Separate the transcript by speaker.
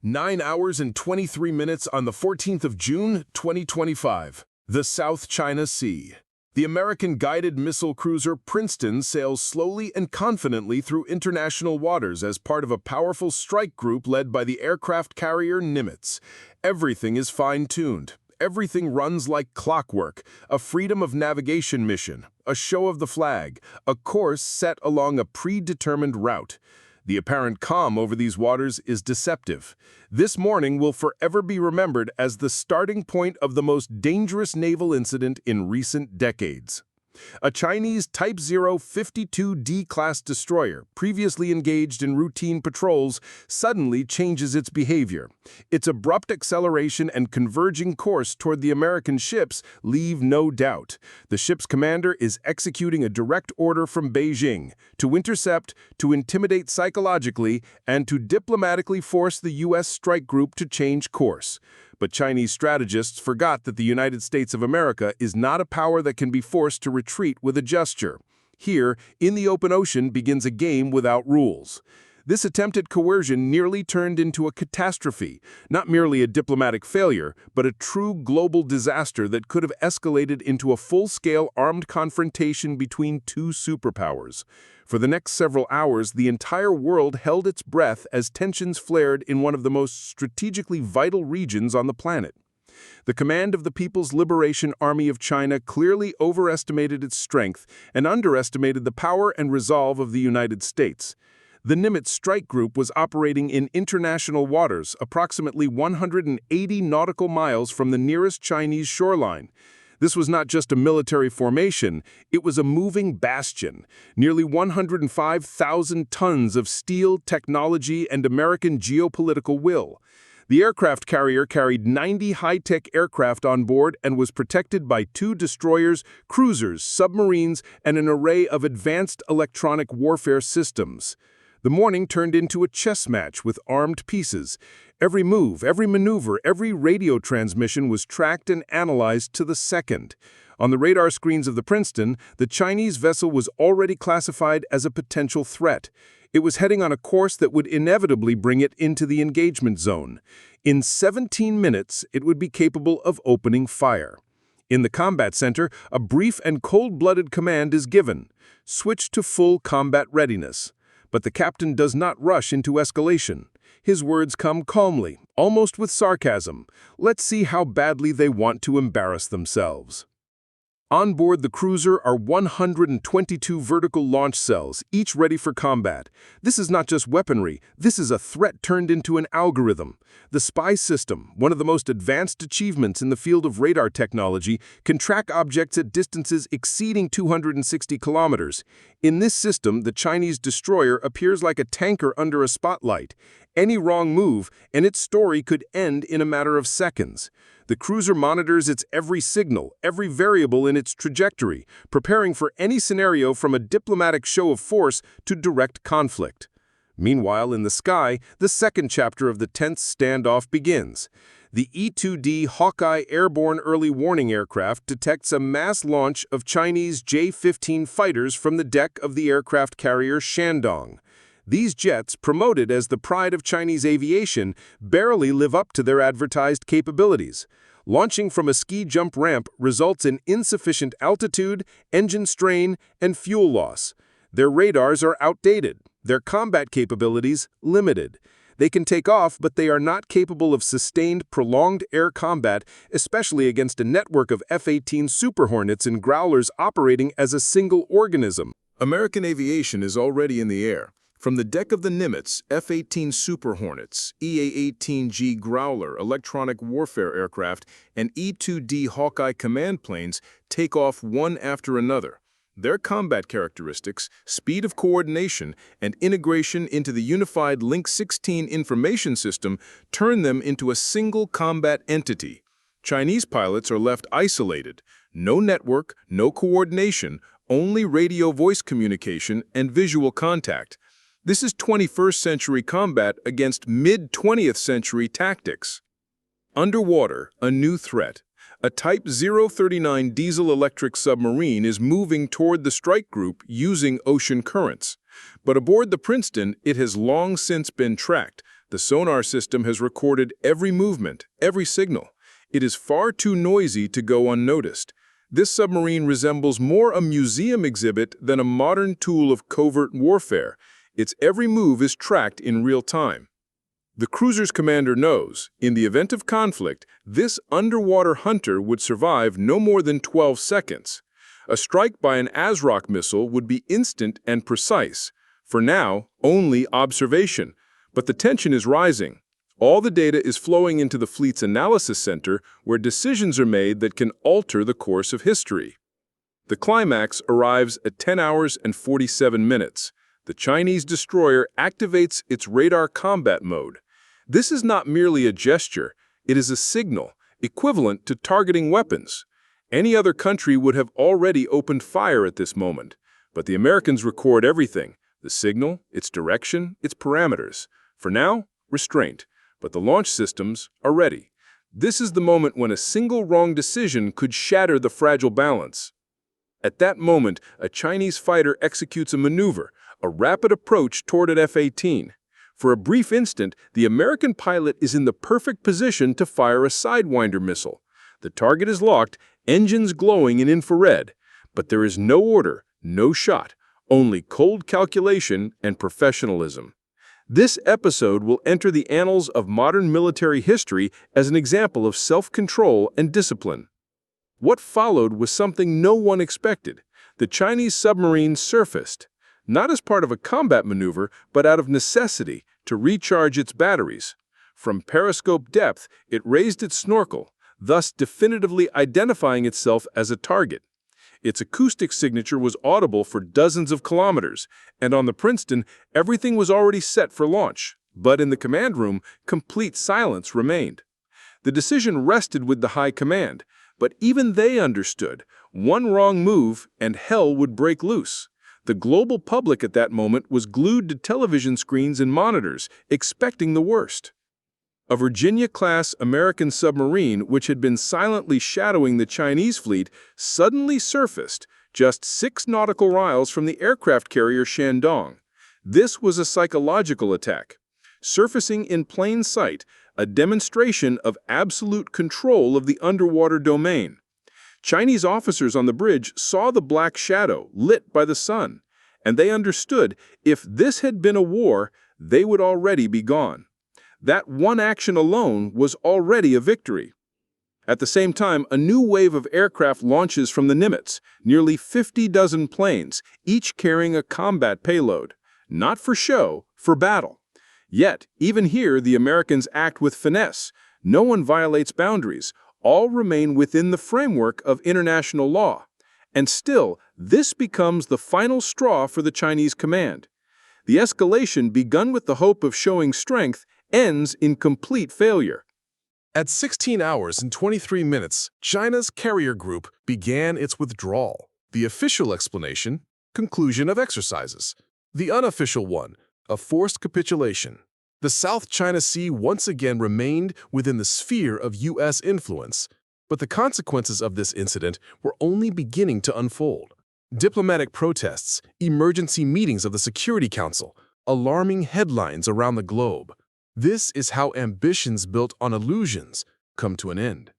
Speaker 1: 9 hours and 23 minutes on the 14th of June, 2025. The South China Sea. The American guided missile cruiser Princeton sails slowly and confidently through international waters as part of a powerful strike group led by the aircraft carrier Nimitz. Everything is fine-tuned. Everything runs like clockwork, a freedom of navigation mission, a show of the flag, a course set along a predetermined route. The apparent calm over these waters is deceptive. This morning will forever be remembered as the starting point of the most dangerous naval incident in recent decades. A Chinese Type 0 52D-class destroyer, previously engaged in routine patrols, suddenly changes its behavior. Its abrupt acceleration and converging course toward the American ships leave no doubt. The ship's commander is executing a direct order from Beijing to intercept, to intimidate psychologically, and to diplomatically force the U.S. strike group to change course. But Chinese strategists forgot that the United States of America is not a power that can be forced to retreat with a gesture. Here, in the open ocean, begins a game without rules. This attempted coercion nearly turned into a catastrophe, not merely a diplomatic failure, but a true global disaster that could have escalated into a full-scale armed confrontation between two superpowers. For the next several hours, the entire world held its breath as tensions flared in one of the most strategically vital regions on the planet. The command of the People's Liberation Army of China clearly overestimated its strength and underestimated the power and resolve of the United States. The Nimitz strike group was operating in international waters, approximately 180 nautical miles from the nearest Chinese shoreline. This was not just a military formation, it was a moving bastion. Nearly 105,000 tons of steel, technology, and American geopolitical will. The aircraft carrier carried 90 high-tech aircraft on board and was protected by 2 destroyers, cruisers, submarines, and an array of advanced electronic warfare systems. The morning turned into a chess match with armed pieces. Every move, every maneuver, every radio transmission was tracked and analyzed to the second. On the radar screens of the Princeton, the Chinese vessel was already classified as a potential threat. It was heading on a course that would inevitably bring it into the engagement zone. In 17 minutes, it would be capable of opening fire. In the combat center, a brief and cold-blooded command is given: switch to full combat readiness. But the captain does not rush into escalation. His words come calmly, almost with sarcasm. Let's see how badly they want to embarrass themselves. On board the cruiser are 122 vertical launch cells, each ready for combat. This is not just weaponry, this is a threat turned into an algorithm. The spy system, one of the most advanced achievements in the field of radar technology, can track objects at distances exceeding 260 kilometers. In this system, the Chinese destroyer appears like a tanker under a spotlight. Any wrong move, and its story could end in a matter of seconds. The cruiser monitors its every signal, every variable in its trajectory, preparing for any scenario from a diplomatic show of force to direct conflict. Meanwhile, in the sky, the second chapter of the tense standoff begins. The E-2D Hawkeye airborne early warning aircraft detects a mass launch of Chinese J-15 fighters from the deck of the aircraft carrier Shandong. These jets, promoted as the pride of Chinese aviation, barely live up to their advertised capabilities. Launching from a ski jump ramp results in insufficient altitude, engine strain, and fuel loss. Their radars are outdated, their combat capabilities limited. They can take off, but they are not capable of sustained, prolonged air combat, especially against a network of F-18 Super Hornets and Growlers operating as a single organism.
Speaker 2: American aviation is already in the air. From the deck of the Nimitz, F-18 Super Hornets, EA-18G Growler electronic warfare aircraft, and E-2D Hawkeye command planes take off one after another. Their combat characteristics, speed of coordination, and integration into the unified Link 16 information system turn them into a single combat entity. Chinese pilots are left isolated. No network, no coordination, only radio voice communication and visual contact. This is 21st century combat against mid-20th century tactics. Underwater, a new threat. A Type 039 diesel-electric submarine is moving toward the strike group using ocean currents. But aboard the Princeton, it has long since been tracked. The sonar system has recorded every movement, every signal. It is far too noisy to go unnoticed. This submarine resembles more a museum exhibit than a modern tool of covert warfare. Its every move is tracked in real time. The cruiser's commander knows, in the event of conflict, this underwater hunter would survive no more than 12 seconds. A strike by an ASROC missile would be instant and precise. For now, only observation. But the tension is rising. All the data is flowing into the fleet's analysis center, where decisions are made that can alter the course of history. The climax arrives at 10 hours and 47 minutes. The Chinese destroyer activates its radar combat mode. This is not merely a gesture, it is a signal, equivalent to targeting weapons. Any other country would have already opened fire at this moment, but the Americans record everything: the signal, its direction, its parameters. For now, restraint, but the launch systems are ready. This is the moment when a single wrong decision could shatter the fragile balance. At that moment, a Chinese fighter executes a maneuver, a rapid approach toward an F-18. For a brief instant, the American pilot is in the perfect position to fire a Sidewinder missile. The target is locked, engines glowing in infrared. But there is no order, no shot, only cold calculation and professionalism. This episode will enter the annals of modern military history as an example of self-control and discipline. What followed was something no one expected. The Chinese submarine surfaced, not as part of a combat maneuver, but out of necessity to recharge its batteries. From periscope depth, it raised its snorkel, thus definitively identifying itself as a target. Its acoustic signature was audible for dozens of kilometers, and on the Princeton, everything was already set for launch. But in the command room, complete silence remained. The decision rested with the high command, but even they understood one wrong move and hell would break loose. The global public at that moment was glued to television screens and monitors, expecting the worst. A Virginia-class American submarine, which had been silently shadowing the Chinese fleet, suddenly surfaced just 6 nautical miles from the aircraft carrier Shandong. This was a psychological attack. Surfacing in plain sight, a demonstration of absolute control of the underwater domain. Chinese officers on the bridge saw the black shadow lit by the sun, and they understood if this had been a war, they would already be gone. That one action alone was already a victory. At the same time, a new wave of aircraft launches from the Nimitz, nearly 50 dozen planes, each carrying a combat payload. Not for show, for battle. Yet, even here, the Americans act with finesse. No one violates boundaries. All remain within the framework of international law. And still, this becomes the final straw for the Chinese command. The escalation, begun with the hope of showing strength, ends in complete failure.
Speaker 1: At 16 hours and 23 minutes, China's carrier group began its withdrawal. The official explanation: conclusion of exercises. The unofficial one: a forced capitulation. The South China Sea once again remained within the sphere of U.S. influence, but the consequences of this incident were only beginning to unfold. Diplomatic protests, emergency meetings of the Security Council, alarming headlines around the globe. This is how ambitions built on illusions come to an end.